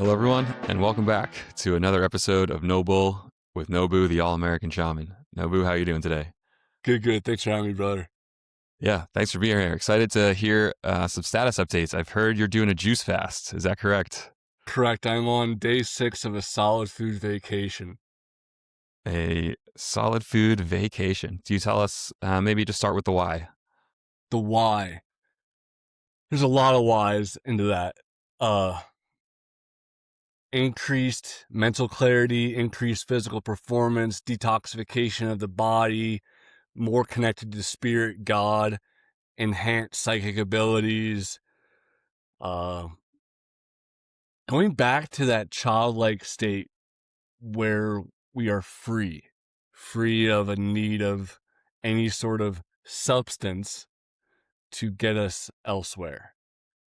Hello, everyone, and welcome back to another episode of Nobu with Nobu, the All-American Shaman. Nobu, how are you doing today? Good. Thanks for having me, brother. Yeah, thanks for being here. Excited to hear some status updates. I've heard you're doing a juice fast. Is that correct? Correct. I'm on day 6 of a solid food vacation. A solid food vacation. Do you tell us, maybe just start with the why? The why. There's a lot of whys into that. Increased mental clarity, increased physical performance, detoxification of the body, more connected to spirit, God, enhanced psychic abilities. Uh, Going back to that childlike state where we are free of a need of any sort of substance to get us elsewhere.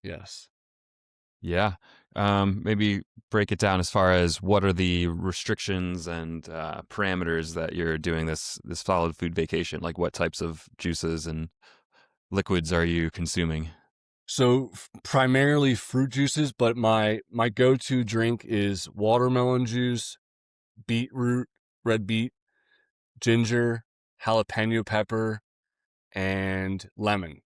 Yes. Yeah. Maybe break it down as far as what are the restrictions and parameters that you're doing this solid food vacation? Like what types of juices and liquids are you consuming? So primarily fruit juices, but my go-to drink is watermelon juice, beetroot, red beet, ginger, jalapeno pepper, and lemon.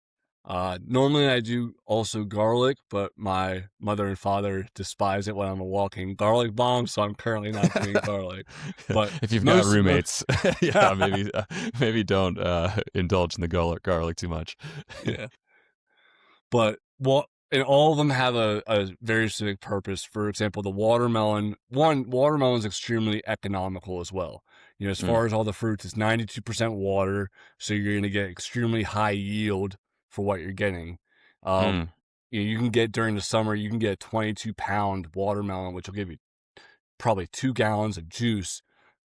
Normally I do also garlic, but my mother and father despise it when I'm a walking garlic bomb, so I'm currently not doing garlic. But If you've got most, roommates, yeah, maybe don't indulge in the garlic too much. yeah. But and all of them have a very specific purpose. For example, the watermelon is extremely economical as well. As Mm, far as all the fruits, it's 92% water, so you're going to get extremely high yield for what you're getting. Um, mm, you can get during the summer, you can get a 22-pound watermelon, which will give you probably 2 gallons of juice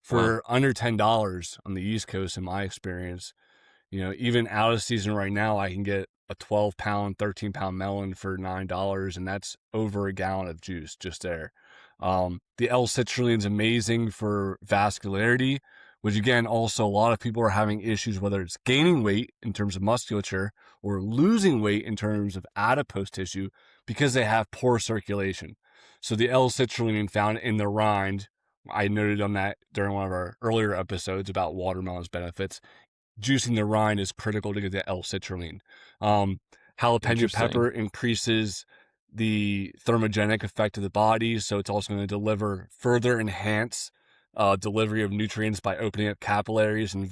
wow. for under $10 on the East Coast, in my experience. Even out of season right now, I can get a 12-pound, 13-pound melon for $9, and that's over a gallon of juice just there. The L-citrulline is amazing for vascularity, which again, also a lot of people are having issues, whether it's gaining weight in terms of musculature or losing weight in terms of adipose tissue, because they have poor circulation. So the L-citrulline found in the rind, I noted on that during one of our earlier episodes about watermelon's benefits. Juicing the rind is critical to get the L-citrulline. Jalapeno Interesting. pepper increases the thermogenic effect of the body, so it's also going to further enhance delivery of nutrients by opening up capillaries and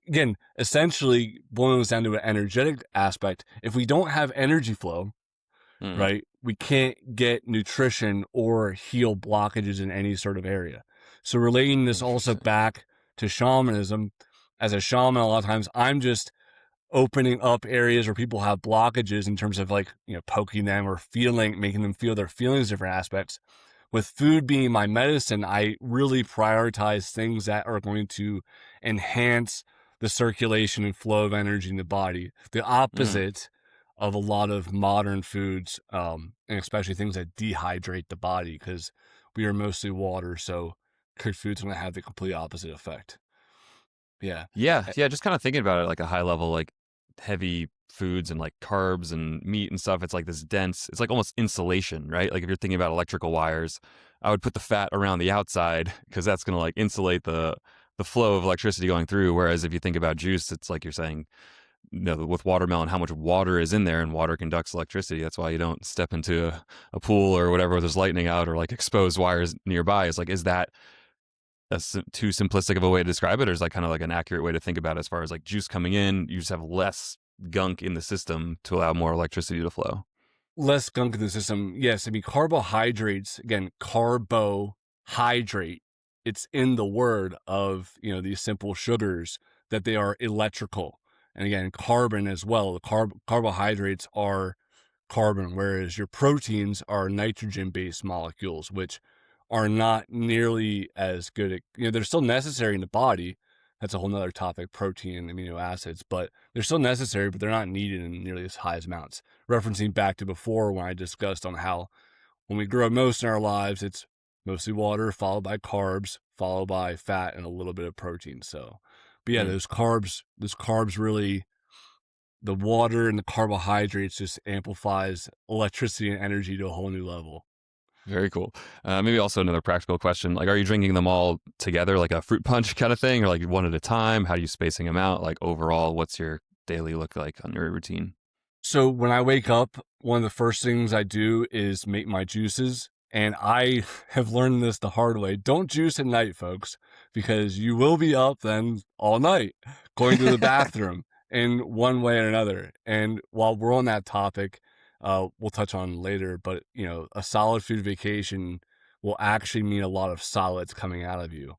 again, essentially boils down to an energetic aspect. If we don't have energy flow, Mm, right, we can't get nutrition or heal blockages in any sort of area. So relating this also interesting. back to shamanism, as a shaman, a lot of times I'm just opening up areas where people have blockages in terms of poking them or making them feel their feelings, different aspects. With food being my medicine, I really prioritize things that are going to enhance the circulation and flow of energy in the body. The Mm. opposite of a lot of modern foods, and especially things that dehydrate the body, because we are mostly water. So cooked foods going to have the complete opposite effect. Yeah. Yeah, Eh, yeah, just kind of thinking about it like a high level, like heavy foods and like carbs and meat and stuff. It's like this dense, it's like almost insulation, right? Like if you're thinking about electrical wires, I would put the fat around the outside because that's going to like insulate the flow of electricity going through. Whereas if you think about juice, it's like you're saying, with watermelon, how much water is in there, and water conducts electricity. That's why you don't step into a pool or whatever where there's lightning out or like exposed wires nearby. It's like, is that too simplistic of a way to describe it, or is like kind of like an accurate way to think about it as far as like juice coming in, you just have less gunk in the system to allow more electricity to flow? Less gunk in the system. Yes, I mean, carbohydrates, again, carbohydrate. It's in the word of, these simple sugars, that they are electrical. And again, carbon as well. The carbohydrates are carbon, whereas your proteins are nitrogen-based molecules, which are not nearly as good at, they're still necessary in the body. That's a whole nother topic, protein and amino acids, but they're still necessary, but they're not needed in nearly as high amounts. Referencing back to before when I discussed on how when we grow most in our lives, it's mostly water, followed by carbs, followed by fat and a little bit of protein. So, but yeah, Mm. those carbs really, the water and the carbohydrates just amplifies electricity and energy to a whole new level. Very cool. Maybe also another practical question: like, are you drinking them all together, like a fruit punch kind of thing, or like one at a time? How are you spacing them out? Like overall, what's your daily look like on your routine? So when I wake up, one of the first things I do is make my juices. And I have learned this the hard way. Don't juice at night, folks, because you will be up then all night going to the bathroom in one way or another. And while we're on that topic, we'll touch on later, but a solid food vacation will actually mean a lot of solids coming out of you.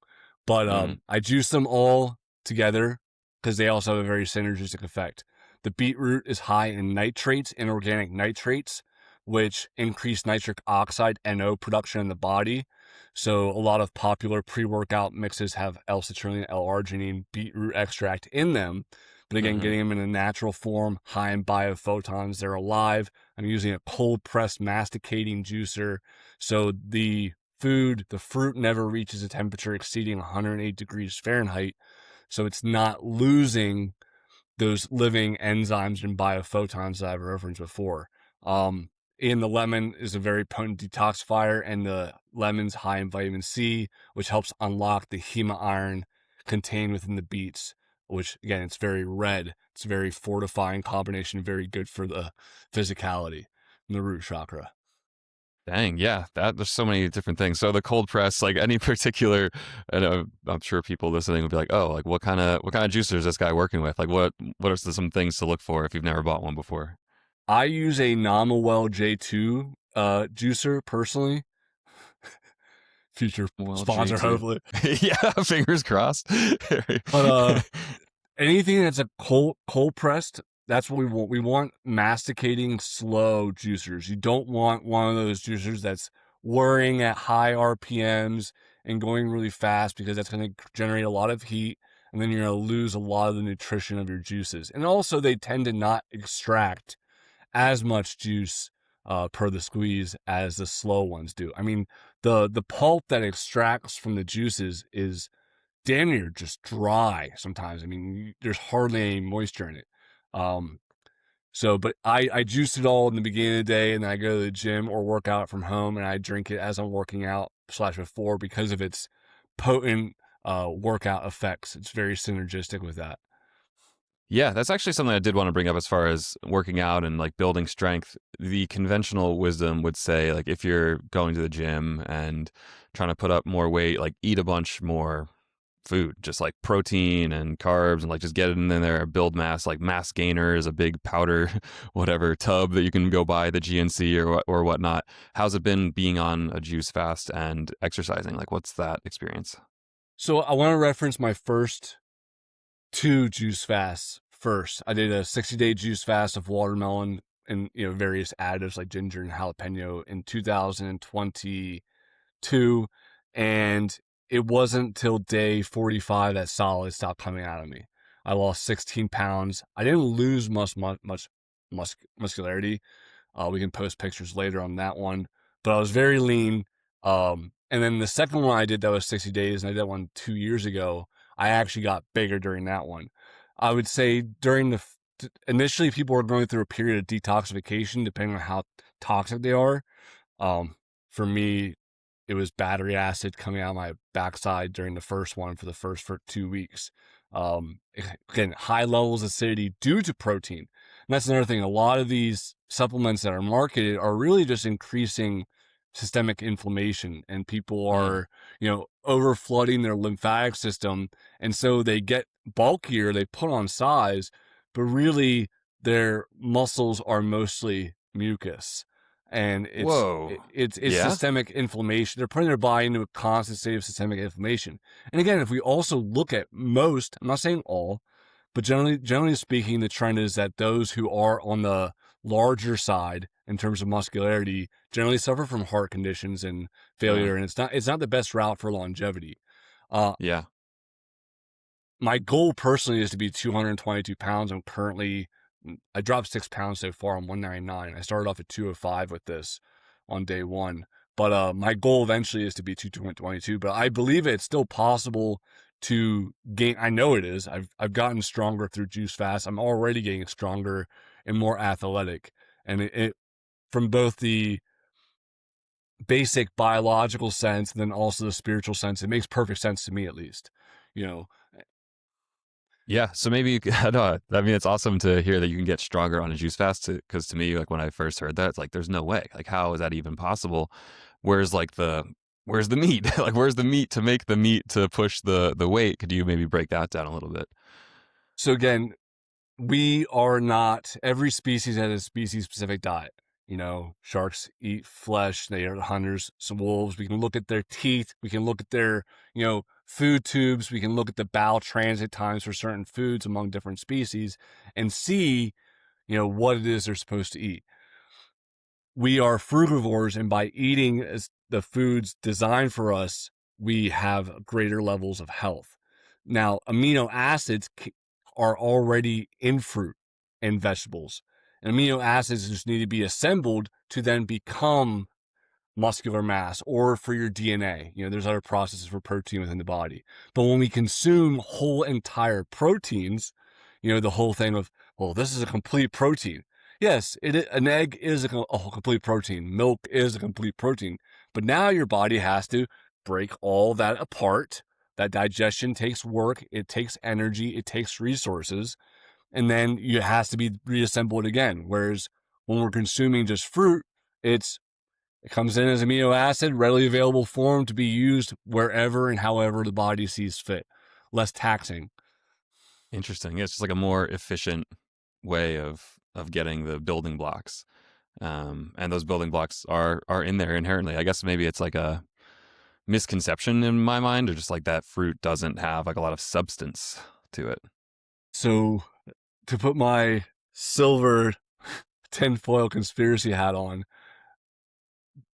But Mm, I juice them all together because they also have a very synergistic effect. The beetroot is high in nitrates, inorganic nitrates, which increase nitric oxide NO production in the body. So a lot of popular pre-workout mixes have L-citrulline, L-arginine, beetroot extract in them. But again, hmm. getting them in a natural form, high in biophotons, they're alive. I'm using a cold pressed masticating juicer. So the fruit never reaches a temperature exceeding 108 degrees Fahrenheit. So it's not losing those living enzymes and biophotons that I've referenced before. Um, and the lemon is a very potent detoxifier, and the lemon's high in vitamin C, which helps unlock the hema iron contained within the beets, which again, it's very red. It's a very fortifying combination, very good for the physicality and the root chakra. Dang, yeah, that there's so many different things. So the cold press, like any particular, I know, I'm sure people listening would be like, oh, like what kind of juicer is this guy working with? Like what are some things to look for if you've never bought one before? I use a Namawell J2 juicer personally. Future Well, sponsor, J2. hopefully. Yeah, fingers crossed. But anything that's a cold pressed, that's what we want. We want masticating slow juicers. You don't want one of those juicers that's whirring at high RPMs and going really fast, because that's going to generate a lot of heat, and then you're going to lose a lot of the nutrition of your juices. And also, they tend to not extract as much juice per the squeeze as the slow ones do. I mean, the pulp that extracts from the juices is damn near just dry sometimes. I mean, there's hardly any moisture in it. Um, but I juice it all in the beginning of the day, and then I go to the gym or work out from home, and I drink it as I'm working out slash before, because of its potent workout effects. It's very synergistic with that. Yeah, that's actually something I did want to bring up as far as working out and like building strength. The conventional wisdom would say like if you're going to the gym and trying to put up more weight, like eat a bunch more food, just like protein and carbs and like just get it in there, build mass. Like mass gainer is a big powder, whatever tub that you can go buy at the GNC or whatnot. How's it been being on a juice fast and exercising? Like what's that experience? So I want to reference my first two juice fasts first. I did a 60-day juice fast of watermelon and various additives like ginger and jalapeno in 2022, and it wasn't till day 45 that solid stopped coming out of me. I lost 16 pounds. I didn't lose much muscularity. We can post pictures later on that one, but I was very lean. And then the second one I did that was 60 days, and I did one 2 years ago. I actually got bigger during that one. I would say during initially people were going through a period of detoxification, depending on how toxic they are. Um, for me, it was battery acid coming out of my backside during the first one for 2 weeks. Again, high levels of acidity due to protein. And that's another thing. A lot of these supplements that are marketed are really just increasing systemic inflammation, and people Mm. are, over flooding their lymphatic system. And so they get bulkier, they put on size, but really their muscles are mostly mucus. And Whoa. it's Yeah. systemic inflammation. They're putting their body into a constant state of systemic inflammation. And again, if we also look at most, I'm not saying all, but generally speaking, the trend is that those who are on the larger side in terms of muscularity generally suffer from heart conditions and Uh, failure, and it's not the best route for longevity. Uh, yeah. my goal personally is to be 222 pounds. I dropped 6 pounds so far. I'm 199. I started off at 205 with this on day one. But my goal eventually is to be 222. But I believe it's still possible to gain. I know it is. I've gotten stronger through juice fast. I'm already getting stronger and more athletic. And it from both the basic biological sense, and then also the spiritual sense. It makes perfect sense to me, at least. You know, Yeah, so maybe you could, I know. I mean, it's awesome to hear that you can get stronger on a juice fast. Because to me, like when I first heard that, it's like there's no way. Like, how is that even possible? Where's like where's the meat? Like, where's the meat to make the meat to push the weight? Could you maybe break that down a little bit? so again, we are not, every species has a species specific diet. You know, sharks eat flesh, they are hunters. Some wolves, we can look at their teeth, we can look at their, food tubes, we can look at the bowel transit times for certain foods among different species and see, what it is they're supposed to eat. We are frugivores, and by eating the foods designed for us, we have greater levels of health. Now, amino acids are already in fruit and vegetables. And amino acids just need to be assembled to then become muscular mass or for your DNA. There's other processes for protein within the body. But when we consume whole entire proteins, the whole thing of, well, this is a complete protein. Yes, an egg is a complete protein. Milk is a complete protein. But now your body has to break all that apart. That digestion takes work. It takes energy. It takes resources. And then it has to be reassembled again. Whereas when we're consuming just fruit, it comes in as amino acid, readily available form to be used wherever and however the body sees fit. Less taxing. Interesting. Yeah, it's just like a more efficient way of getting the building blocks. And those building blocks are in there inherently. I guess maybe it's like a misconception in my mind, or just like that fruit doesn't have like a lot of substance to it. So, to put my silver tinfoil conspiracy hat on,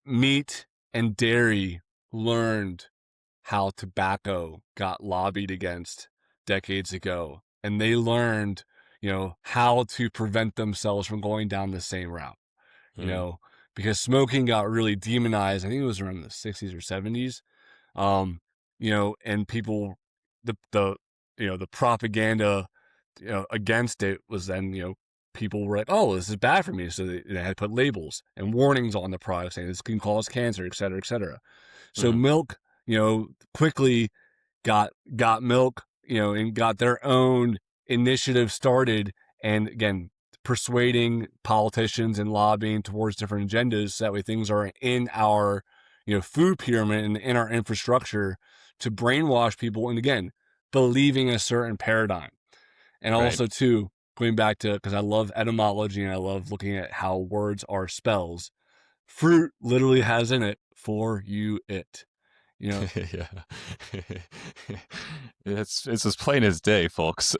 meat and dairy learned how tobacco got lobbied against decades ago. And they learned, how to prevent themselves from going down the same route, you Mm. know, because smoking got really demonized. I think it was around the 60s or 70s. And people, the propaganda, against it was then, people were like, oh, this is bad for me. So they had to put labels and warnings on the product saying this can cause cancer, et cetera, et cetera. So Mm. milk, quickly got milk, and got their own initiative started. And again, persuading politicians and lobbying towards different agendas. So that way things are in our, food pyramid and in our infrastructure to brainwash people. And again, believing a certain paradigm. And Right. also too, going back to, because I love etymology and I love looking at how words are spells. Fruit literally has in it for you it. You know, Yeah. It's as plain as day, folks.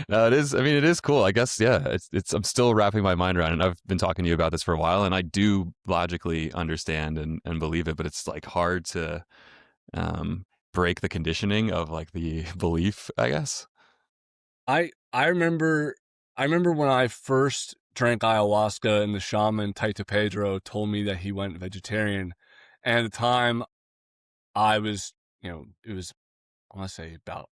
No, it is. I mean, it is cool. I guess. Yeah. It's. I'm still wrapping my mind around it. And I've been talking to you about this for a while, and I do logically understand and believe it, but it's like hard to um, break the conditioning of like the belief. I guess. I remember when I first drank ayahuasca and the shaman Taito Pedro told me that he went vegetarian. And at the time I was, it was, I want to say about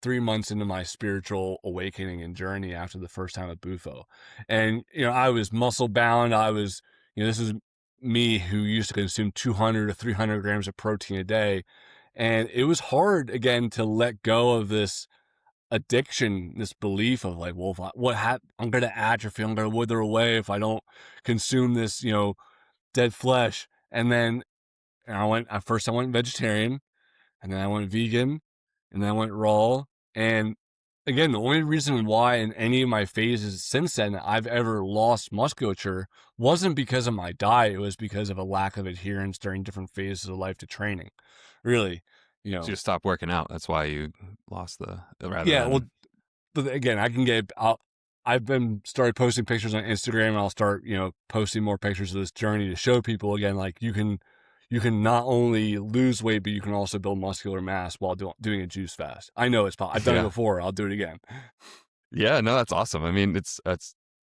3 months into my spiritual awakening and journey after the first time at Bufo. And, I was muscle bound. I was, this is me who used to consume 200 to 300 grams of protein a day. And it was hard again to let go of this addiction, this belief of like, well, if I'm going to atrophy, I'm going to wither away if I don't consume this, dead flesh. And then at first I went vegetarian, and then I went vegan, and then I went raw. And again, the only reason why in any of my phases since then I've ever lost musculature wasn't because of my diet. It was because of a lack of adherence during different phases of life to training. Really, So you just stopped working out. That's why you lost rather yeah. Well, than. but again, I've been started posting pictures on Instagram, and I'll start, posting more pictures of this journey to show people again, like you can not only lose weight, but you can also build muscular mass while doing a juice fast. I know it's possible. I've done it Yeah. before. I'll do it again. Yeah, no, that's awesome. I mean, it's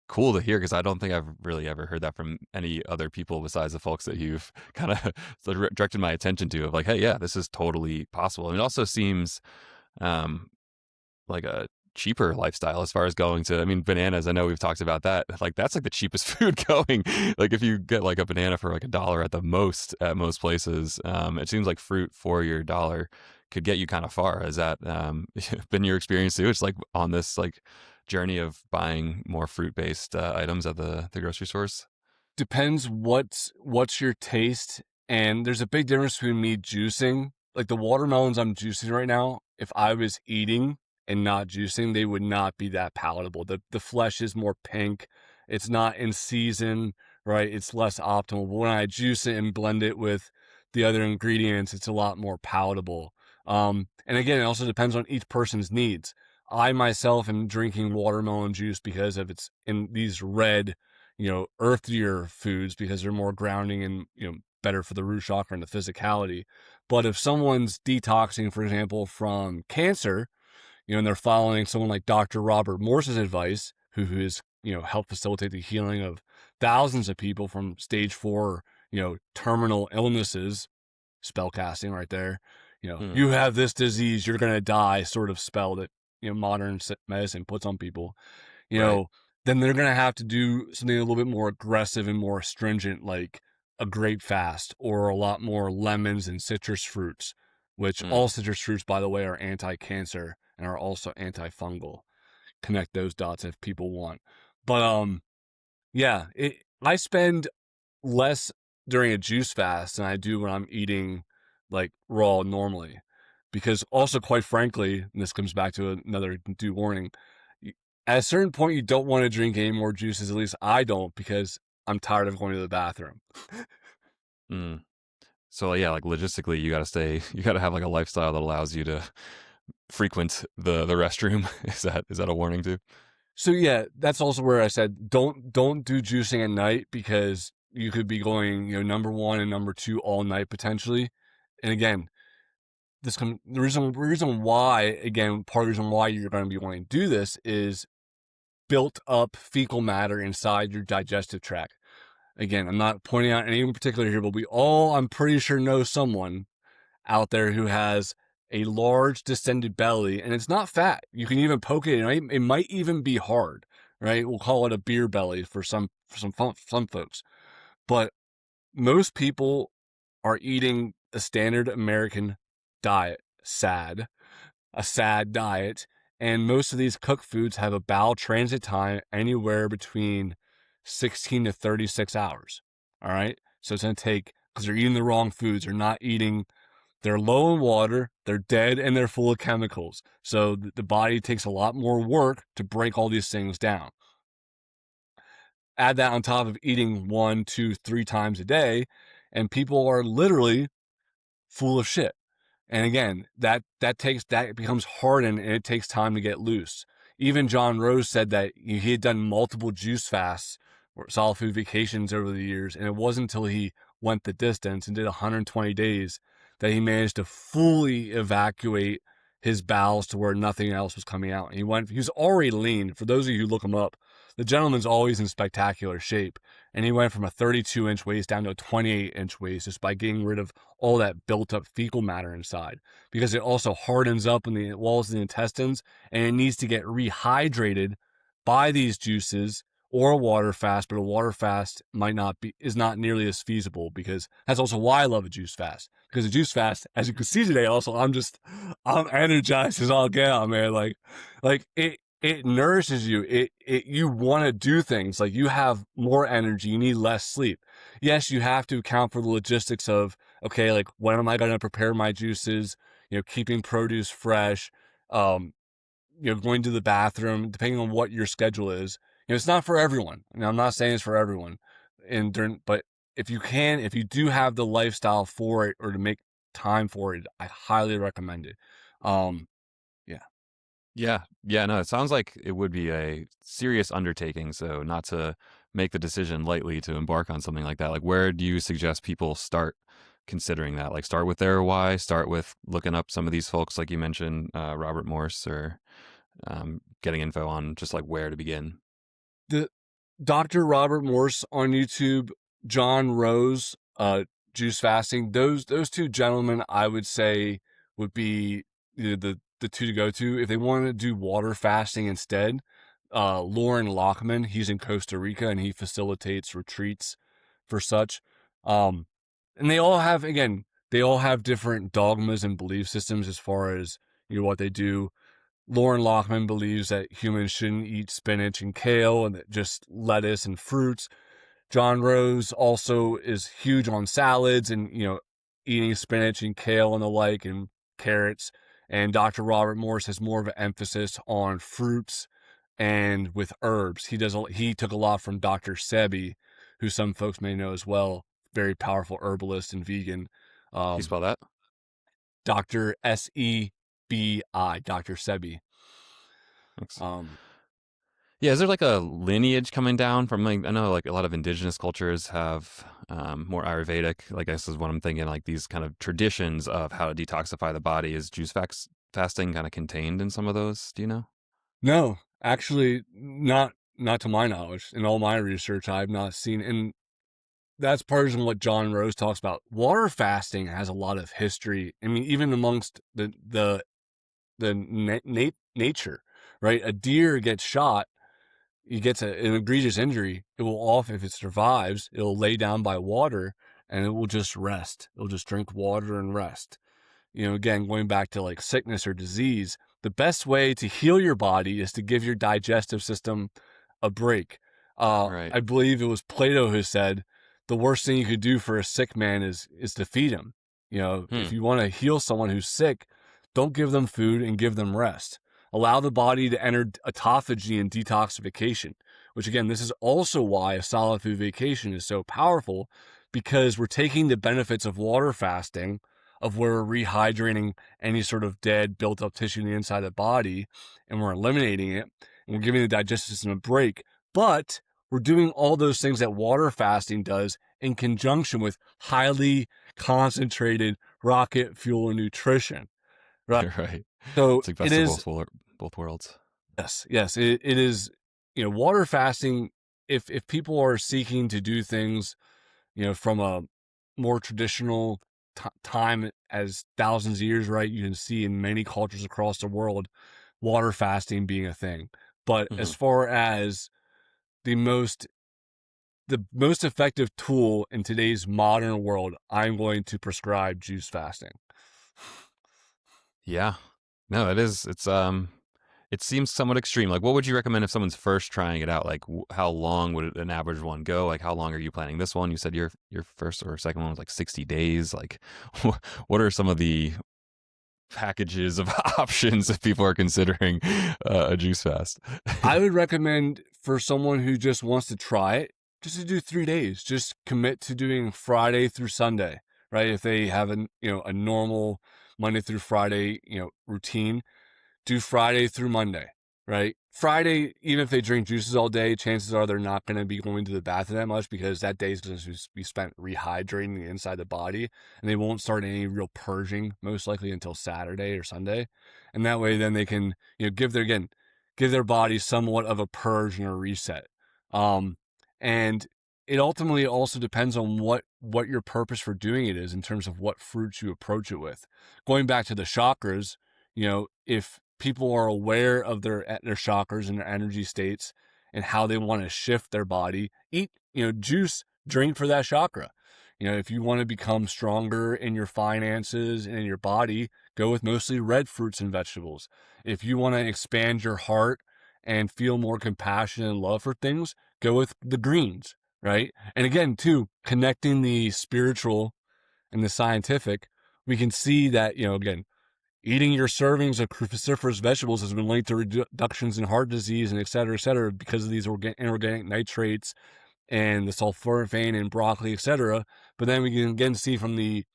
cool to hear because I don't think I've really ever heard that from any other people besides the folks that you've kind of directed my attention to of like, hey, yeah, this is totally possible. And it also seems um, like a cheaper lifestyle as far as going to, I mean, bananas, I know we've talked about that. Like that's like the cheapest food going. Like if you get like a banana for like $1 at the most at most places, it seems like fruit for your dollar could get you kind of far. Has that been your experience too? It's like on this like journey of buying more fruit based items at the grocery stores. Depends what's your taste, and there's a big difference between me juicing. Like the watermelons I'm juicing right now, if I was eating and not juicing, they would not be that palatable. The flesh is more pink. It's not in season, right? It's less optimal. But when I juice it and blend it with the other ingredients, it's a lot more palatable. And again, it also depends on each person's needs. I myself am drinking watermelon juice because of it's in these red, earthier foods because they're more grounding and, better for the root chakra and the physicality. But if someone's detoxing, for example, from cancer, and they're following someone like Dr. Robert Morse's advice, who has, helped facilitate the healing of thousands of people from stage 4, terminal illnesses, spell casting right there. Hmm. You have this disease, you're going to die sort of spell that, modern medicine puts on people, you Right. know, then they're going to have to do something a little bit more aggressive and more stringent, like a grape fast or a lot more lemons and citrus fruits, which Hmm. all citrus fruits, by the way, are anti-cancer and are also antifungal. Connect those dots if people want. But, yeah, I spend less during a juice fast than I do when I'm eating like raw normally. Because also, quite frankly, and this comes back to another due warning, at a certain point, you don't want to drink any more juices. At least I don't, because I'm tired of going to the bathroom. Hmm. So yeah, like logistically, you got to stay. You got to have like a lifestyle that allows you to frequent the restroom. Is that a warning too? So yeah, that's also where I said don't do juicing at night, because you could be going, number one and number two all night potentially. And again, the reason why, again, part of the reason why you're going to be wanting to do this is built up fecal matter inside your digestive tract. Again, I'm not pointing out anyone in particular here, but we all, I'm pretty sure, know someone out there who has a large distended belly, and it's not fat. You can even poke it, and it might even be hard, right? We'll call it a beer belly for some folks. But most people are eating a standard American diet, a sad diet. And most of these cooked foods have a bowel transit time anywhere between 16 to 36 hours. All right. So it's going to take, because they're eating the wrong foods. They're low in water, they're dead, and they're full of chemicals. So the body takes a lot more work to break all these things down. Add that on top of eating 1, 2, 3 times a day, and people are literally full of shit. And again, that becomes hardened, and it takes time to get loose. Even John Rose said that he had done multiple juice fasts or solid food vacations over the years, and it wasn't until he went the distance and did 120 days that he managed to fully evacuate his bowels to where nothing else was coming out. And he was already lean. For those of you who look him up, the gentleman's always in spectacular shape. And he went from a 32-inch waist down to a 28-inch waist just by getting rid of all that built up fecal matter inside, because it also hardens up in the walls of the intestines, and it needs to get rehydrated by these juices or a water fast. But a water fast is not nearly as feasible, because that's also why I love a juice fast. Because a juice fast, as you can see today, also I'm energized as all get out, man. Like it nourishes you. You want to do things. Like, you have more energy, you need less sleep. Yes, you have to account for the logistics of, okay, like, when am I going to prepare my juices? Keeping produce fresh, going to the bathroom, depending on what your schedule is. It's not for everyone. I'm not saying it's for everyone. But if you do have the lifestyle for it, or to make time for it, I highly recommend it. Yeah. Yeah, yeah, no, it sounds like it would be a serious undertaking. So not to make the decision lightly to embark on something like that. Like, where do you suggest people start considering that? Like, start with their why, start with looking up some of these folks, like you mentioned, Robert Morse, or getting info on just like where to begin. The Dr. Robert Morse on YouTube, John Rose, juice fasting. Those two gentlemen, I would say, would be the the two to go to. If they want to do water fasting instead, Lauren Lockman, he's in Costa Rica and he facilitates retreats for such. Um, and they all have different dogmas and belief systems as far as what they do. Lauren Lockman believes that humans shouldn't eat spinach and kale and that just lettuce and fruits. John Rose also is huge on salads and, eating spinach and kale and the like and carrots. And Dr. Robert Morris has more of an emphasis on fruits and with herbs. He took a lot from Dr. Sebi, who some folks may know as well, very powerful herbalist and vegan. Can you Um, spell that? Dr. Sebi, Dr. Sebi. Thanks. Um, Yeah, is there like a lineage coming down from like I know like a lot of indigenous cultures have more Ayurvedic, like I guess is what I'm thinking, like these kind of traditions of how to detoxify the body. Is fasting kind of contained in some of those? Do you know? no, actually, not to my knowledge. In all my research, I've not seen, and that's part of what John Rose talks about. Water fasting has a lot of history. I mean, even amongst nature, right? A deer gets shot, he gets an egregious injury. It will if it survives, it'll lay down by water and it will just rest. It'll just drink water and rest. Again, going back to like sickness or disease, the best way to heal your body is to give your digestive system a break. Right. I believe it was Plato who said the worst thing you could do for a sick man is to feed him. If Hmm. you want to heal someone who's sick, don't give them food and give them rest. Allow the body to enter autophagy and detoxification, which again, this is also why a solid food vacation is so powerful, because we're taking the benefits of water fasting, of where we're rehydrating any sort of dead, built up tissue in the inside of the body, and we're eliminating it, and we're giving the digestive system a break. But we're doing all those things that water fasting does in conjunction with highly concentrated rocket fuel nutrition, right? Right. So It's like it best of is, both worlds. yes, it is, water fasting. If people are seeking to do things, from a more traditional time as thousands of years, right? You can see in many cultures across the world, water fasting being a thing. But Hmm. as far as the most the most effective tool in today's modern world, I'm going to prescribe juice fasting. Yeah. No, it is. It seems somewhat extreme. Like, what would you recommend if someone's first trying it out? Like, how long would an average one go? Like, how long are you planning this one? You said your first or second one was like 60 days. Like, what are some of the packages of options if people are considering a juice fast? I would recommend for someone who just wants to try it, just to do 3 days. Just commit to doing Friday through Sunday, right? If they have a normal Monday through Friday, routine, do Friday through Monday, right? Friday, even if they drink juices all day, chances are they're not going to be going to the bathroom that much, because that day is going to be spent rehydrating the inside of the body, and they won't start any real purging most likely until Saturday or Sunday. And that way, then they can, give their body somewhat of a purge and a reset. Um, and it ultimately also depends on what your purpose for doing it is in terms of what fruits you approach it with. Going back to the chakras, if people are aware of their chakras and their energy states and how they want to shift their body, eat, juice, drink for that chakra. If you want to become stronger in your finances and in your body, go with mostly red fruits and vegetables. If you want to expand your heart and feel more compassion and love for things, go with the greens, right? And again, too, connecting the spiritual and the scientific, we can see that, again, eating your servings of cruciferous vegetables has been linked to reductions in heart disease and et cetera, because of these inorganic nitrates and the sulforaphane in broccoli, et cetera. But then we can again see from the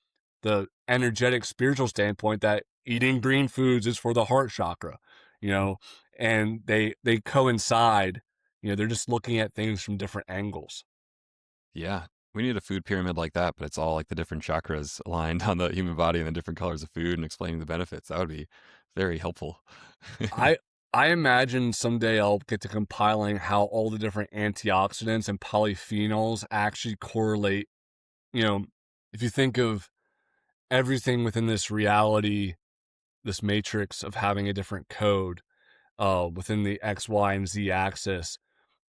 energetic spiritual standpoint that eating green foods is for the heart chakra, you know, and they coincide. They're just looking at things from different angles. Yeah. We need a food pyramid like that, but it's all like the different chakras aligned on the human body and the different colors of food and explaining the benefits. That would be very helpful. I I imagine someday I'll get to compiling how all the different antioxidants and polyphenols actually correlate. You know, if you think of everything within this reality, this matrix of having a different code within the X, Y, and Z axis,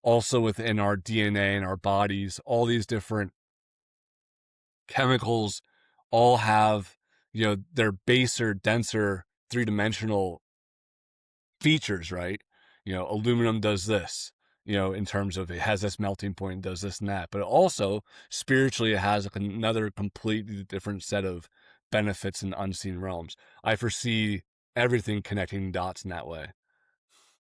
also within our DNA and our bodies, all these different chemicals all have, their baser, denser, three-dimensional features, right? Aluminum does this, in terms of it has this melting point and does this and that. But also, spiritually, it has another completely different set of benefits in unseen realms. I foresee everything connecting dots in that way.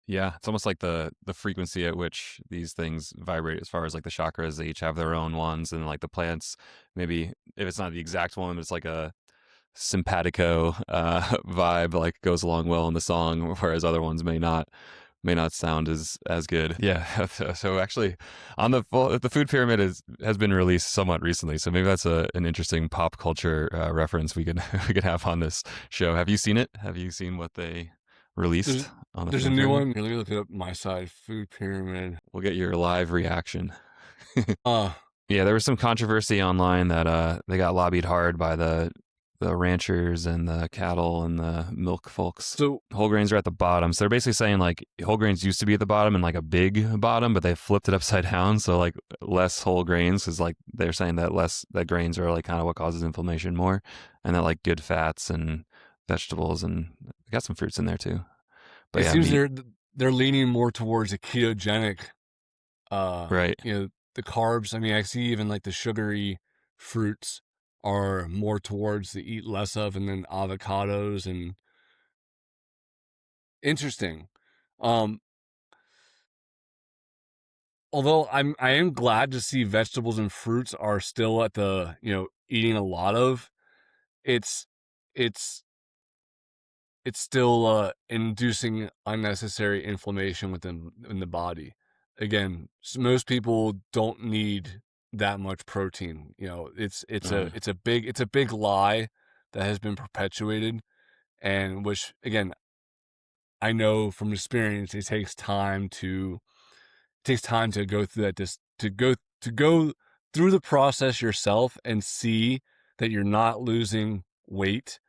Yeah, it's almost like the frequency at which these things vibrate as far as like the chakras, they each have their own ones, and like the plants, maybe if it's not the exact one, it's like a simpatico vibe, like goes along well in the song, whereas other ones may not sound as good. Yeah. So actually, on the food pyramid has been released somewhat recently, so maybe that's an interesting pop culture reference we could we could have on this show. Have you seen it? Have you seen what they There's released on the there's a food new pyramid? one. Here, let me look it up. My side food pyramid. We'll get your live reaction. Uh Yeah, there was some controversy online that they got lobbied hard by the ranchers and the cattle and the milk folks. so Whole grains are at the bottom, so they're basically saying like whole grains used to be at the bottom and like a big bottom, but they flipped it upside down, so like less whole grains, because like they're saying that less that grains are like kind of what causes inflammation more, and that like good fats and vegetables and they got some fruits in there too. But it yeah, seems meat, they're leaning more towards a ketogenic, right? the carbs. I mean, I see even like the sugary fruits are more towards the eat less of, and then avocados and interesting. Um, Although I am glad to see vegetables and fruits are still at the, eating a lot of. It's it's it's still inducing unnecessary inflammation within in the body. Again, most people don't need that much protein. It's a big lie that has been perpetuated, and which again I know from experience it takes time to go through that to go through the process yourself and see that you're not losing weight,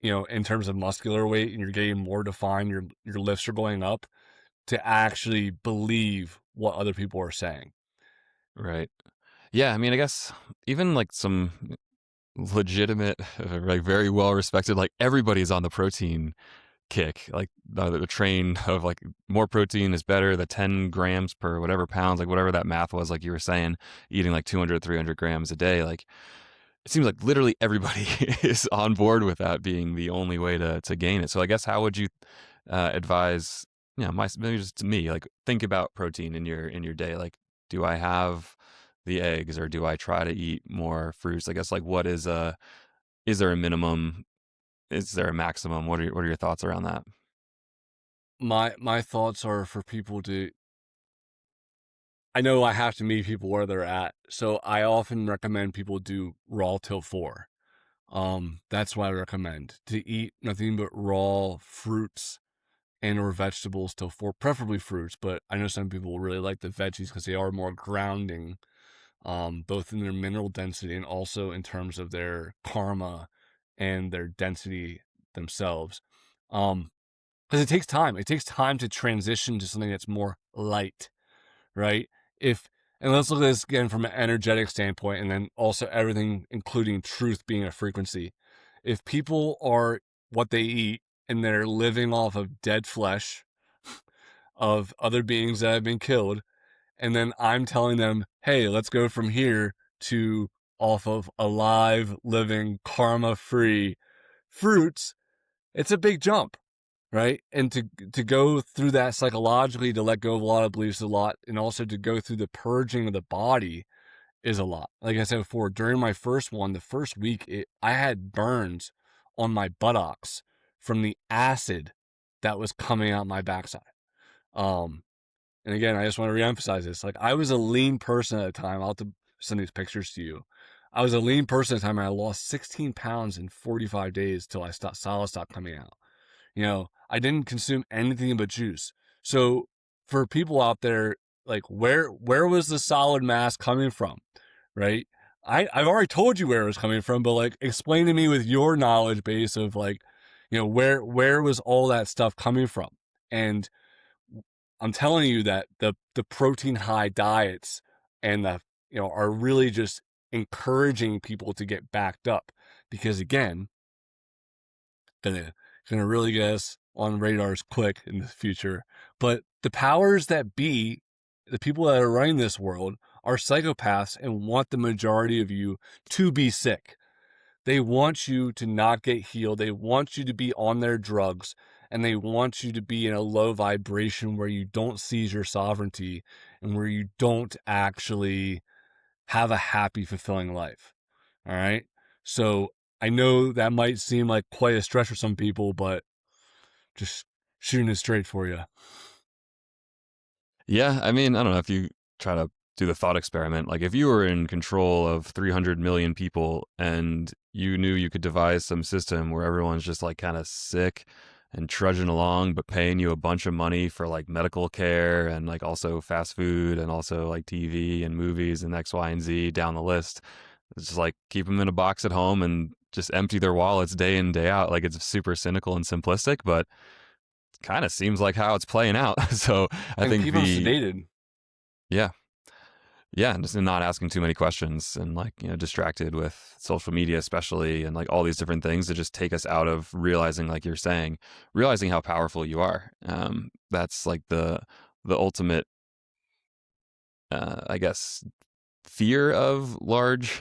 in terms of muscular weight, and you're getting more defined, your lifts are going up, to actually believe what other people are saying. Right. Yeah, I mean, I guess even like some legitimate, like very well respected, like everybody's on the protein kick. Like the train of like more protein is better. The 10 grams per whatever pounds, like whatever that math was, like you were saying, eating like 200, 300 grams a day. Like it seems like literally everybody is on board with that being the only way to gain it. So I guess how would you advise, maybe just to me, like think about protein in your day. Like, do I have the eggs or do I try to eat more fruits? I guess like is there a minimum? Is there a maximum? What are your thoughts around that? My thoughts are for people to. I know I have to meet people where they're at, so I often recommend people do raw till 4. That's what I recommend, to eat nothing but raw fruits and or vegetables till 4, preferably fruits. But I know some people really like the veggies because they are more grounding, both in their mineral density and also in terms of their karma and their density themselves. Because it takes time. It takes time to transition to something that's more light, right? If and let's look at this again from an energetic standpoint, and then also everything, including truth being a frequency. If people are what they eat and they're living off of dead flesh of other beings that have been killed, and then I'm telling them, hey, let's go from here to off of alive, living, karma free fruits, it's a big jump, right? And to go through that psychologically, to let go of a lot of beliefs, a lot, and also to go through the purging of the body is a lot. Like I said before, during my first one, the first week, I had burns on my buttocks from the acid that was coming out my backside. Um, and again, I just want to reemphasize this. Like, I was a lean person at the time. I'll have to send these pictures to you. I was a lean person at the time, and I lost 16 pounds in 45 days till solid stopped coming out. I didn't consume anything but juice. So for people out there, like, where was the solid mass coming from, right? I've already told you where it was coming from, but like, explain to me with your knowledge base of like, where was all that stuff coming from? And I'm telling you that the protein high diets and the are really just encouraging people to get backed up, because again, gonna gonna really get us on radars quick in the future. But the powers that be, the people that are running this world, are psychopaths and want the majority of you to be sick. They want you to not get healed. They want you to be on their drugs, and they want you to be in a low vibration where you don't seize your sovereignty and where you don't actually have a happy, fulfilling life. All right. So I know that might seem like quite a stretch for some people, but just shooting it straight for you. Yeah, I mean, I don't know if you try to do the thought experiment. Like, if you were in control of 300 million people and you knew you could devise some system where everyone's just like kind of sick and trudging along, but paying you a bunch of money for like medical care and like also fast food and also like TV and movies and X, Y, and Z down the list, it's just like keep them in a box at home and just empty their wallets day in, day out. Like, it's super cynical and simplistic, but kind of seems like how it's playing out. So I And think keep them the, sedated. yeah, yeah, and just not asking too many questions and like, distracted with social media, especially, and like all these different things that just take us out of realizing, like you're saying, realizing how powerful you are. That's like the ultimate, I guess, fear of large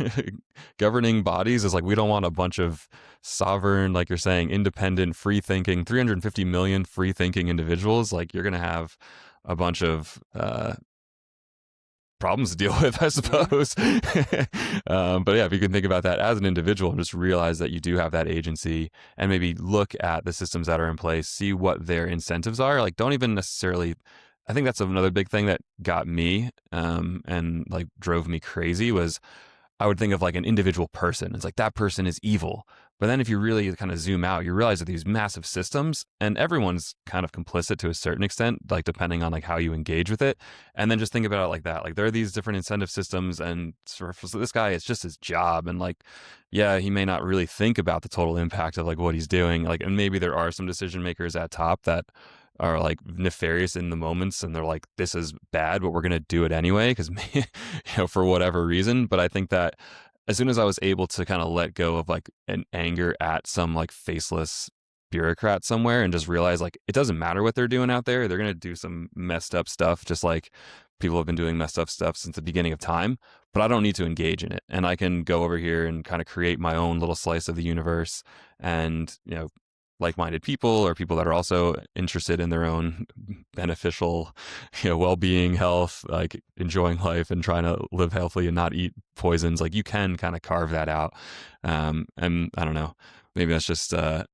governing bodies is like we don't want a bunch of sovereign, like you're saying, independent, free thinking, 350 million free thinking individuals. Like, you're gonna have a bunch of problems to deal with, I Mm-hmm. suppose. But yeah, if you can think about that as an individual and just realize that you do have that agency and maybe look at the systems that are in place, see what their incentives are. Like, don't even necessarily, I think that's another big thing that got me and like drove me crazy was I would think of like an individual person. It's like that person is evil. But then if you really kind of zoom out, you realize that these massive systems and everyone's kind of complicit to a certain extent, like depending on like how you engage with it. And then just think about it like that. Like, there are these different incentive systems, and for this guy, it's just his job. And like, yeah, he may not really think about the total impact of like what he's doing. Like, and maybe there are some decision makers at top that are like nefarious in the moments and they're like, this is bad, but we're going to do it anyway because for whatever reason. But I think that as soon as I was able to kind of let go of like an anger at some like faceless bureaucrat somewhere and just realize like it doesn't matter what they're doing out there, they're going to do some messed up stuff just like people have been doing messed up stuff since the beginning of time, but I don't need to engage in it. And I can go over here and kind of create my own little slice of the universe and, like-minded people or people that are also interested in their own beneficial, well-being, health, like enjoying life and trying to live healthily and not eat poisons. Like, you can kind of carve that out. And I don't know, maybe that's just a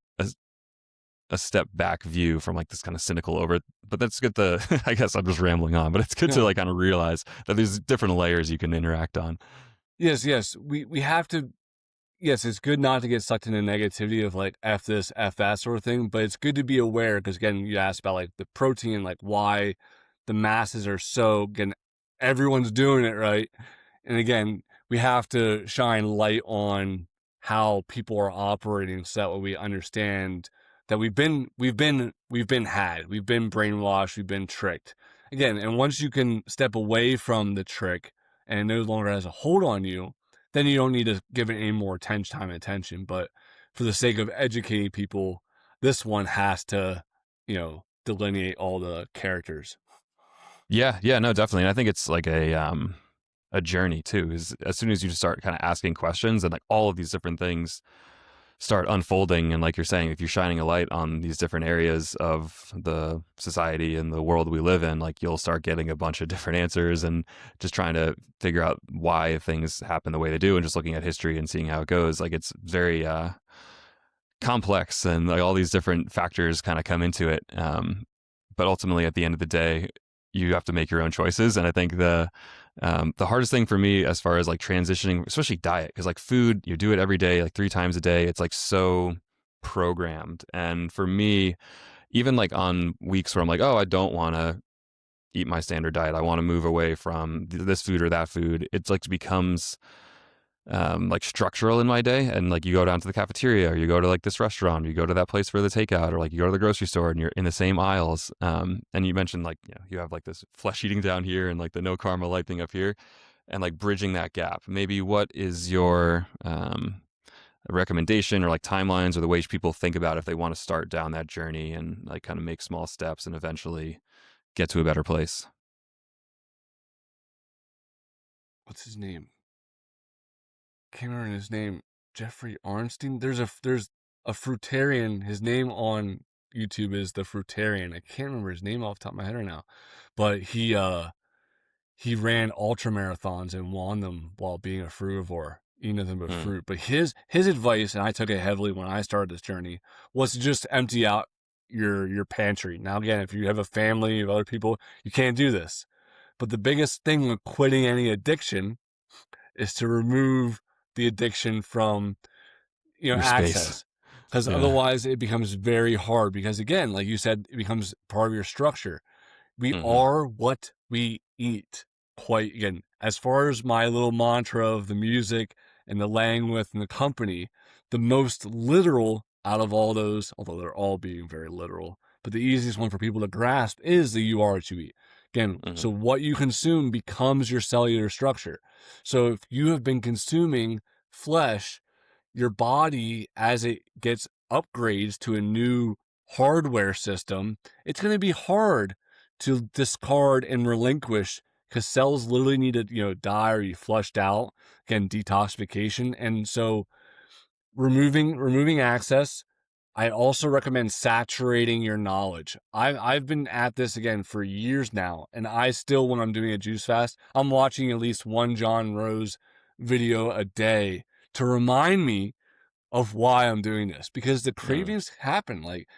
step back view from like this kind of cynical over, but that's good to, I guess I'm just rambling on, but it's good to No. like kind of realize that there's different layers you can interact on. Yes, yes. We have to, yes, it's good not to get sucked into negativity of like F this, F that sort of thing, but it's good to be aware because again, you asked about like the protein, like why the masses are so, again, everyone's doing it, right? And again, we have to shine light on how people are operating so that way we understand that we've been brainwashed, we've been tricked. Again, and once you can step away from the trick and it no longer has a hold on you, then you don't need to give it any more time and attention. But for the sake of educating people, this one has to, delineate all the characters. Yeah, yeah, no, definitely. And I think it's like a journey too. Is as soon as you start kind of asking questions and like all of these different things start unfolding, and like you're saying, if you're shining a light on these different areas of the society and the world we live in, like you'll start getting a bunch of different answers and just trying to figure out why things happen the way they do, and just looking at history and seeing how it goes. Like, it's very complex and like all these different factors kind of come into it. But ultimately, at the end of the day, you have to make your own choices. And I think the hardest thing for me as far as like transitioning, especially diet, because like food, you do it every day, like 3 times a day. It's like so programmed. And for me, even like on weeks where I'm like, oh, I don't want to eat my standard diet, I want to move away from this food or that food. It's like becomes like structural in my day, and like you go down to the cafeteria, or you go to like this restaurant, or you go to that place for the takeout, or like you go to the grocery store and you're in the same aisles. And you mentioned like, you know, you have like this flesh eating down here and like the no karma light thing up here, and like bridging that gap. Maybe what is your recommendation or like timelines or the way people think about if they want to start down that journey and like kind of make small steps and eventually get to a better place? What's his name? Can't remember his name. Jeffrey Arnstein. There's a fruitarian. His name on YouTube is the Fruitarian. I can't remember his name off the top of my head right now, but he ran ultra marathons and won them while being a frugivore, eating nothing but Mm, fruit. But his advice, and I took it heavily when I started this journey, was to just empty out your pantry. Now again, if you have a family of other people, you can't do this. But the biggest thing with quitting any addiction is to remove the addiction from, your space. access. Because Yeah. otherwise it becomes very hard. Because again, like you said, it becomes part of your structure. We Hmm. are what we eat. Quite again, as far as my little mantra of the music and the language and the company, the most literal out of all those, although they're all being very literal, but the easiest one for people to grasp is the you are what you eat. Again, Hmm. so what you consume becomes your cellular structure. So if you have been consuming flesh, your body, as it gets upgrades to a new hardware system, it's going to be hard to discard and relinquish because cells literally need to, die or be flushed out. Again, detoxification. And so removing access. I also recommend saturating your knowledge. I've been at this again for years now, and I still, when I'm doing a juice fast, I'm watching at least one John Rose video a day to remind me of why I'm doing this, because the Mm, cravings happen. Like,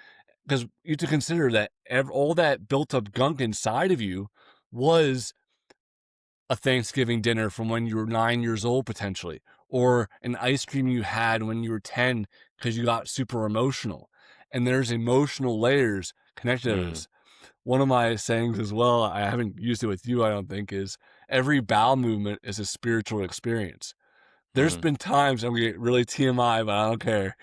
because you have to consider that all that built up gunk inside of you was a Thanksgiving dinner from when you were 9 years old, potentially, or an ice cream you had when you were 10 because you got super emotional. And there's emotional layers connected to mm, this. One of my sayings as well, I haven't used it with you, I don't think, is every bowel movement is a spiritual experience. There's mm, been times, I'm gonna get really TMI, but I don't care.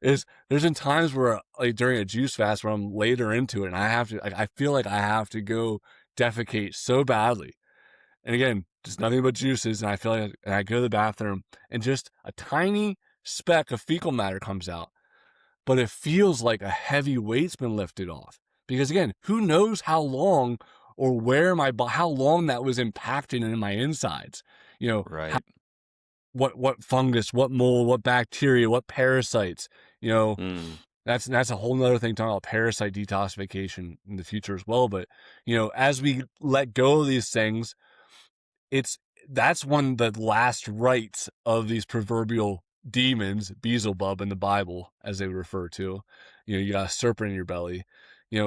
Is there's been times where, like during a juice fast, where I'm later into it, and I have to, like, I feel like I have to go defecate so badly, and again, just nothing but juices. And I feel like, and I go to the bathroom and just a tiny speck of fecal matter comes out, but it feels like a heavy weight's been lifted off. Because again, who knows how long or where how long that was impacted in my insides? You know, right. what fungus, what mold, what bacteria, what parasites. You know, Mm, that's a whole nother thing, talking about parasite detoxification in the future as well. But as we let go of these things, it's that's one of the last rites of these proverbial demons, Beelzebub in the Bible, as they refer to. You got a serpent in your belly.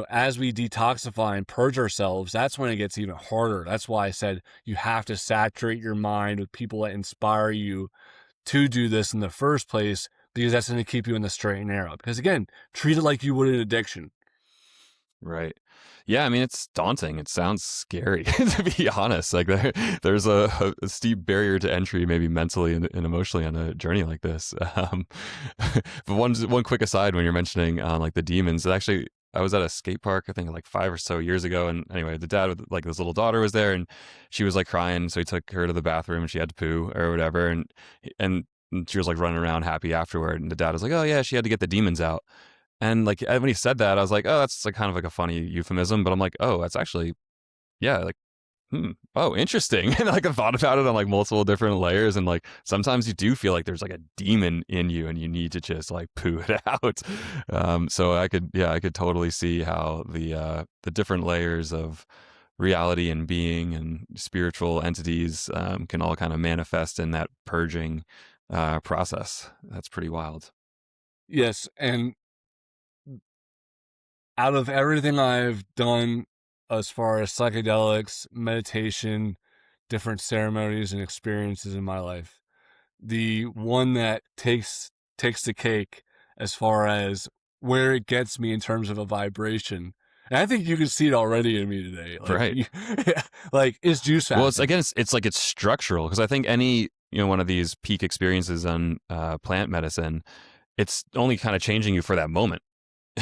As we detoxify and purge ourselves, that's when it gets even harder. That's why I said you have to saturate your mind with people that inspire you to do this in the first place, because that's going to keep you in the straight and narrow. Because again, treat it like you would an addiction. right. Yeah, I mean, it's daunting. It sounds scary, to be honest. Like there's a steep barrier to entry, maybe mentally and emotionally, on a journey like this. But one quick aside, when you're mentioning like the demons, it actually, I was at a skate park, I think like 5 or so years ago, and anyway, the dad with like this little daughter was there, and she was like crying, so he took her to the bathroom, and she had to poo or whatever, and she was like running around happy afterward, and the dad was like, "Oh yeah, she had to get the demons out." And like when he said that, I was like, "Oh, that's like kind of like a funny euphemism." But I'm like, "Oh, that's actually, yeah, like, oh, interesting." And like I thought about it on like multiple different layers, and like sometimes you do feel like there's like a demon in you, and you need to just like poo it out. So I could totally see how the different layers of reality and being and spiritual entities can all kind of manifest in that purging process. That's pretty wild. Yes, and out of everything I've done as far as psychedelics, meditation, different ceremonies and experiences in my life, the one that takes the cake as far as where it gets me in terms of a vibration. And I think you can see it already in me today. Like Right. like, it's juice Well, it's fasting. again, it's like it's structural, because I think any one of these peak experiences on plant medicine, it's only kind of changing you for that moment.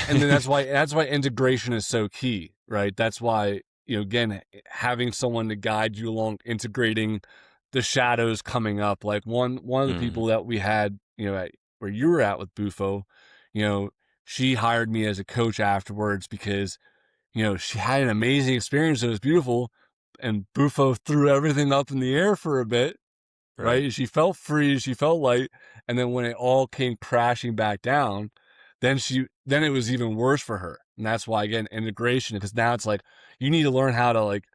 And then that's why integration is so key, right? That's why, again, having someone to guide you along integrating the shadows coming up. Like one of the Hmm. people that we had, where you were at with Bufo, you know, she hired me as a coach afterwards because, she had an amazing experience. It was beautiful. And Bufo threw everything up in the air for a bit, Right. right? She felt free, she felt light, and then when it all came crashing back down, then it was even worse for her. And that's why, again, integration, because now it's like you need to learn how to like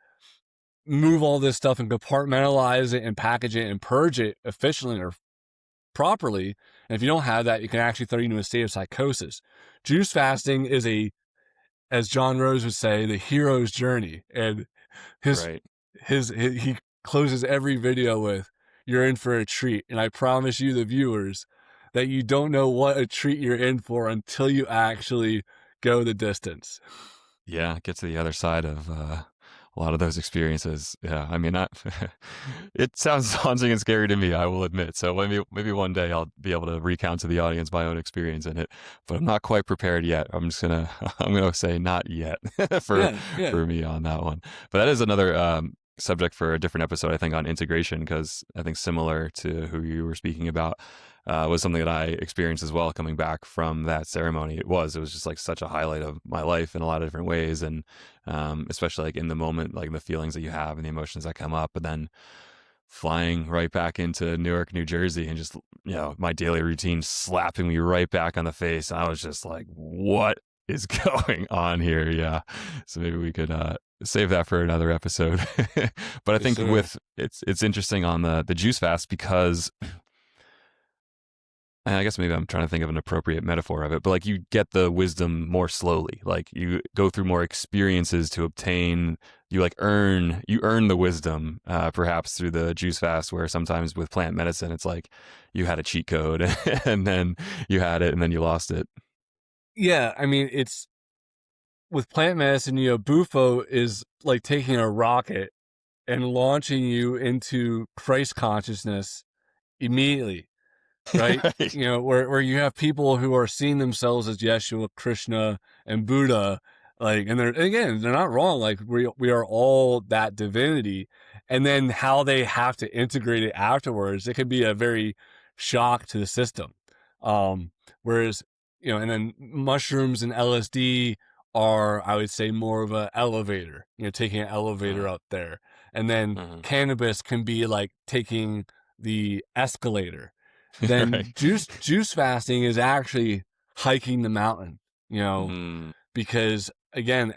move all this stuff and compartmentalize it and package it and purge it efficiently or properly. And if you don't have that, it can actually throw you into a state of psychosis. Juice fasting is as John Rose would say, the hero's journey. And his Right. he closes every video with, "You're in for a treat." And I promise you, the viewers, that you don't know what a treat you're in for until you actually go the distance. Yeah, get to the other side of a lot of those experiences. Yeah, I mean, it sounds daunting and scary to me, I will admit. So maybe one day I'll be able to recount to the audience my own experience in it, but I'm not quite prepared yet. I'm just gonna I'm gonna say not yet for Yeah, yeah. me on that one. But that is another subject for a different episode, I think, on integration, because I think similar to who you were speaking about. Was something that I experienced as well coming back from that ceremony. It was just like such a highlight of my life in a lot of different ways, and especially like in the moment, like the feelings that you have and the emotions that come up, but then flying right back into Newark, New Jersey, and just my daily routine slapping me right back on the face. And I was just like, what is going on here? Yeah, so maybe we could save that for another episode. But I Yes, think sir. with it's interesting on the juice fast, because I guess maybe I'm trying to think of an appropriate metaphor of it, but like you get the wisdom more slowly. Like you go through more experiences to obtain, you earn the wisdom, perhaps through the juice fast, where sometimes with plant medicine, it's like you had a cheat code and then you had it and then you lost it. Yeah, I mean, it's with plant medicine, Bufo is like taking a rocket and launching you into Christ consciousness immediately, right? Right. Where you have people who are seeing themselves as Yeshua, Krishna, and Buddha, like, and they're not wrong. Like we are all that divinity, and then how they have to integrate it afterwards, it can be a very shock to the system. Whereas and then mushrooms and LSD are, I would say, more of a elevator. Taking an elevator Mm, up there, and then mhm. cannabis can be like taking the escalator. Then Right. juice fasting is actually hiking the mountain, Mm, because again,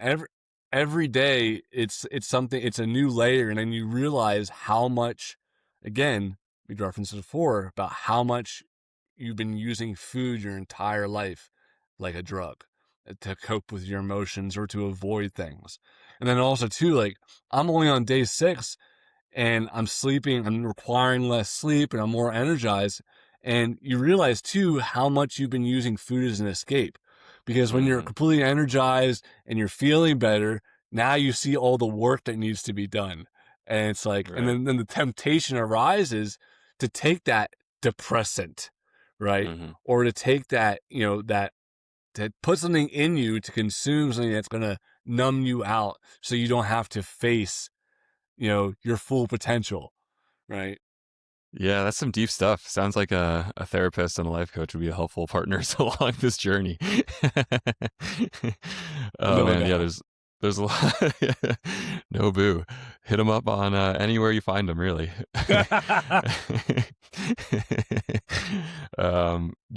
every day it's something, it's a new layer, and then you realize how much, again, we referenced it before about how much you've been using food your entire life like a drug to cope with your emotions or to avoid things. And then also too, like, I'm only on day 6 and I'm requiring less sleep and I'm more energized. And you realize too how much you've been using food as an escape. Because when you're mhm. completely energized and you're feeling better, now you see all the work that needs to be done. And it's like, and Right. then the temptation arises to take that depressant, right? Mhm. Or to take that, to put something in you to consume something that's going to numb you out so you don't have to face your full potential, right? Yeah, that's some deep stuff. Sounds like a therapist and a life coach would be helpful partners along this journey. Oh No man, yeah, doubt. there's a lot. Nobu, hit him up on anywhere you find him, really. Did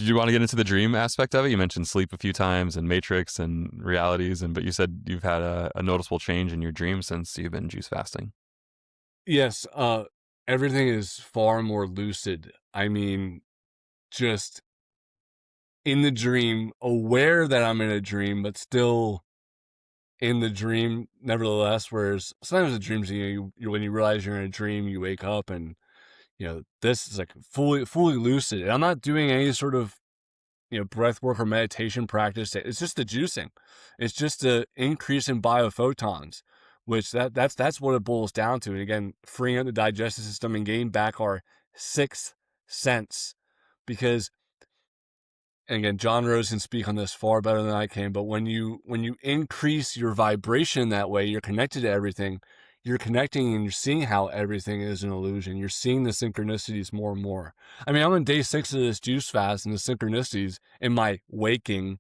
you want to get into the dream aspect of it? You mentioned sleep a few times and matrix and realities, but you said you've had a noticeable change in your dreams since you've been juice fasting. Yes, everything is far more lucid. I mean, just in the dream, aware that I'm in a dream, but still in the dream nevertheless. Whereas sometimes the dreams, when you realize you're in a dream, you wake up and this is like fully lucid. And I'm not doing any sort of breath work or meditation practice. It's just the juicing. It's just the increase in biophotons, which that's what it boils down to. And again, freeing up the digestive system and getting back our sixth sense. Because, and again, John Rose can speak on this far better than I can, but when you increase your vibration that way, you're connected to everything. You're connecting and you're seeing how everything is an illusion. You're seeing the synchronicities more and more. I mean, I'm on day 6 of this juice fast, and the synchronicities in my waking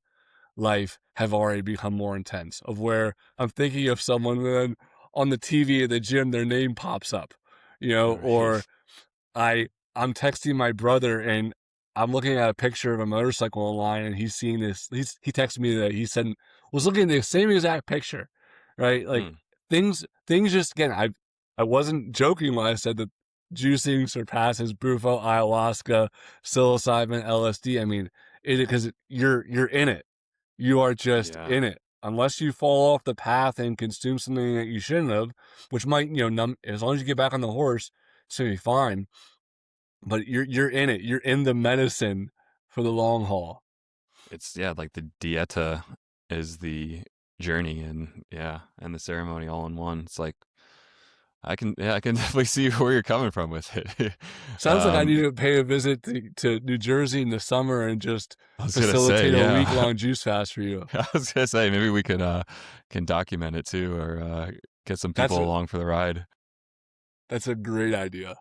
life have already become more intense, of where I'm thinking of someone, and then on the TV at the gym, their name pops up, or Right. I I'm texting my brother, and I'm looking at a picture of a motorcycle online, and he's seeing this. He texted me that he said was looking at the same exact picture, right? Like, Hmm. things just, again, I wasn't joking when I said that juicing surpasses bufo, ayahuasca, psilocybin, LSD. I mean, it, because you're in it. You are just Yeah. in it. Unless you fall off the path and consume something that you shouldn't have, which might, numb, as long as you get back on the horse, it's gonna be fine. But you're in it. You're in the medicine for the long haul. It's yeah, like the dieta is the journey, and yeah, and the ceremony all in one. It's like I can definitely see where you're coming from with it. Sounds like I need to pay a visit to New Jersey in the summer and just I was gonna say, facilitate a week yeah. long juice fast for you. I was gonna say maybe we could can document it too, or get some That's people a along for the ride. that's a great idea.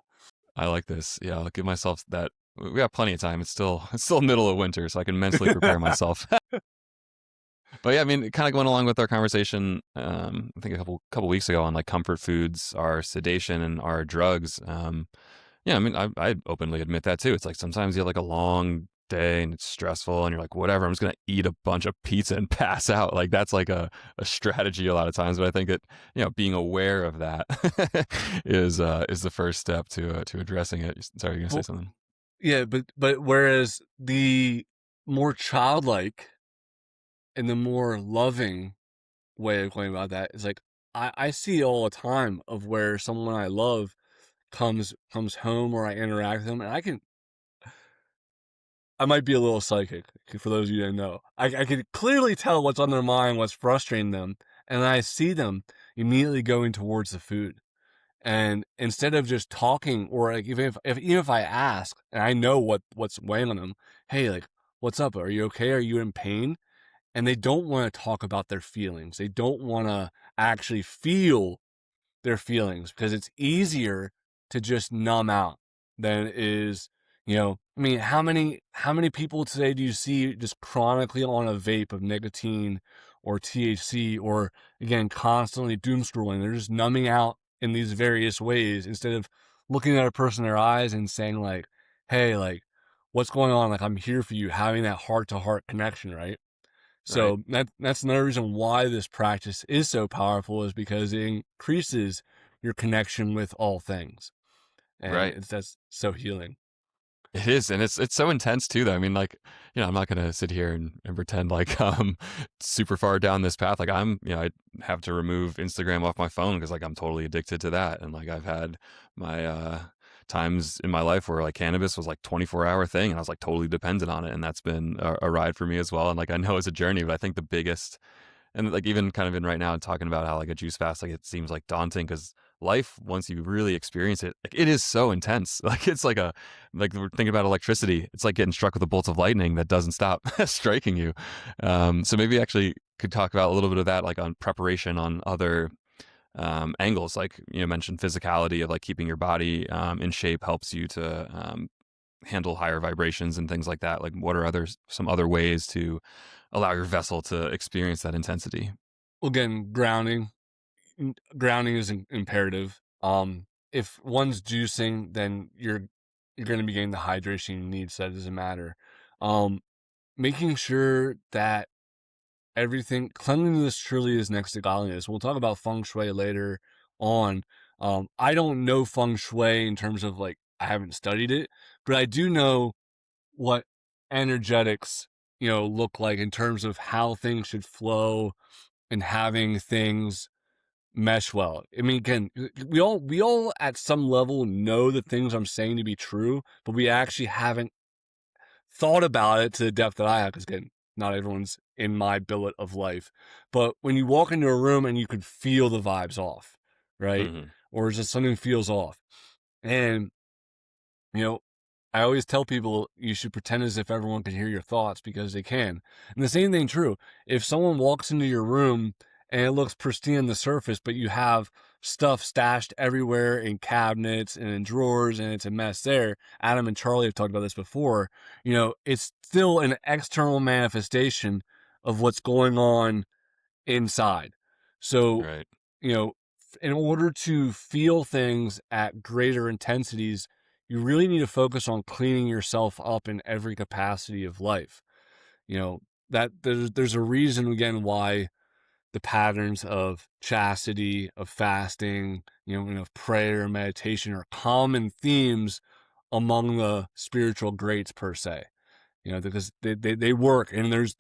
I like this. Yeah, I'll give myself that. We got plenty of time. It's still middle of winter, so I can mentally prepare myself. But yeah, I mean, kind of going along with our conversation, I think a couple weeks ago on like comfort foods are sedation and are drugs. Yeah, I mean, I openly admit that too. It's like sometimes you have like a long day and it's stressful, and you're like, whatever, I'm just gonna eat a bunch of pizza and pass out. Like that's like a strategy a lot of times. But I think that being aware of that is the first step to addressing it. Sorry, you're gonna say Well, something. yeah, but whereas the more childlike and the more loving way of going about that is like, I see all the time of where someone I love comes home, or I interact with them, and I might be a little psychic, for those of you that know. I can clearly tell what's on their mind, what's frustrating them, and I see them immediately going towards the food. And instead of just talking, or like, even if I ask and I know what's weighing on them, hey, like, what's up? Are you okay? Are you in pain? And they don't want to talk about their feelings. They don't want to actually feel their feelings, because it's easier to just numb out than it is, I mean, how many people today do you see just chronically on a vape of nicotine or THC, or again constantly doom scrolling? They're just numbing out in these various ways, instead of looking at a person in their eyes and saying, like, hey, like, what's going on? Like, I'm here for you, having that heart to heart connection, right? Right, So that's another reason why this practice is so powerful, is because it increases your connection with all things, and right. that's so healing. It is, and it's so intense too. Though I mean, like, I'm not gonna sit here and pretend like super far down this path. Like I have to remove Instagram off my phone because like I'm totally addicted to that, and like I've had my times in my life where like cannabis was like 24-hour thing, and I was like totally dependent on it, and that's been a ride for me as well. And like I know it's a journey, but I think the biggest and like even kind of in right now talking about how like a juice fast, like it seems like daunting because life, once you really experience it, like it is so intense. Like it's like we're thinking about electricity, it's like getting struck with a bolt of lightning that doesn't stop striking you. So maybe actually could talk about a little bit of that, like on preparation on other angles, like mentioned physicality of like keeping your body in shape helps you to handle higher vibrations and things like that. Like what are some other ways to allow your vessel to experience that intensity? Well, again, grounding is imperative. If one's juicing, then you're going to be getting the hydration you need, so that doesn't matter. Um, Making sure that everything, cleanliness truly is next to godliness. We'll talk about feng shui later on. I don't know feng shui in terms of, like, I haven't studied it, but I do know what energetics, look like in terms of how things should flow and having things mesh well. I mean, again, we all at some level know the things I'm saying to be true, but we actually haven't thought about it to the depth that I have, because again, not everyone's in my billet of life. But when you walk into a room and you could feel the vibes off, right? Hmm. Or just something feels off. And You know, I always tell people you should pretend as if everyone can hear your thoughts because they can. And the same thing true. If someone walks into your room and it looks pristine on the surface, but you have stuff stashed everywhere in cabinets and in drawers and it's a mess there. Adam and Charlie have talked about this before. It's still an external manifestation of what's going on inside. So, Right. you know, in order to feel things at greater intensities, you really need to focus on cleaning yourself up in every capacity of life. You know, that there's a reason again why the patterns of chastity, of fasting, of prayer and meditation are common themes among the spiritual greats per se. Because they work, and there's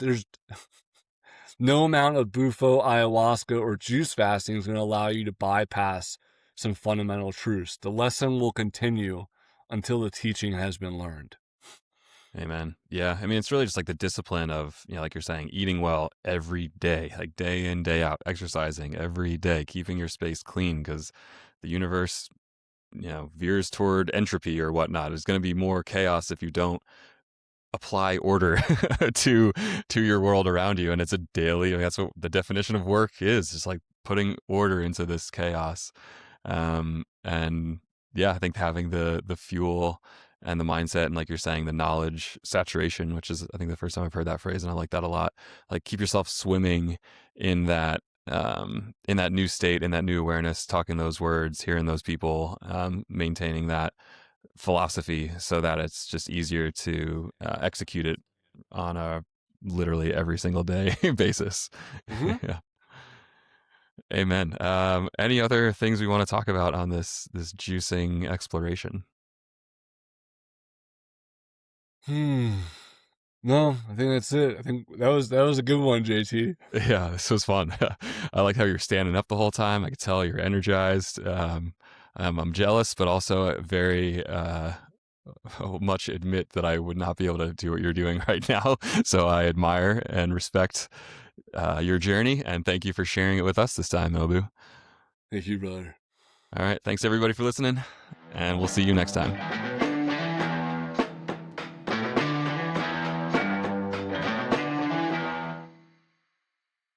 no amount of bufo, ayahuasca, or juice fasting is going to allow you to bypass some fundamental truths. The lesson will continue until the teaching has been learned. Amen. Yeah. I mean, it's really just like the discipline of, like you're saying, eating well every day, like day in, day out, exercising every day, keeping your space clean because the universe, veers toward entropy or whatnot. There's going to be more chaos if you don't apply order to your world around you. And it's a daily, I mean, that's what the definition of work is, just like putting order into this chaos. And yeah, I think having the fuel and the mindset and, like you're saying, the knowledge saturation, which is I think the first time I've heard that phrase, and I like that a lot. Like keep yourself swimming in that new state, in that new awareness, talking those words, hearing those people, maintaining that philosophy so that it's just easier to execute it on a literally every single day basis. Mm-hmm. Yeah. Amen. Any other things we want to talk about on this juicing exploration? No, I think that's it. I think that was a good one, JT. Yeah, this was fun. I like how you're standing up the whole time. I could tell you're energized. I'm jealous, but also very much admit that I would not be able to do what you're doing right now. So I admire and respect your journey, and thank you for sharing it with us this time, Nobu. Thank you, brother. All right, thanks everybody for listening, and we'll see you next time.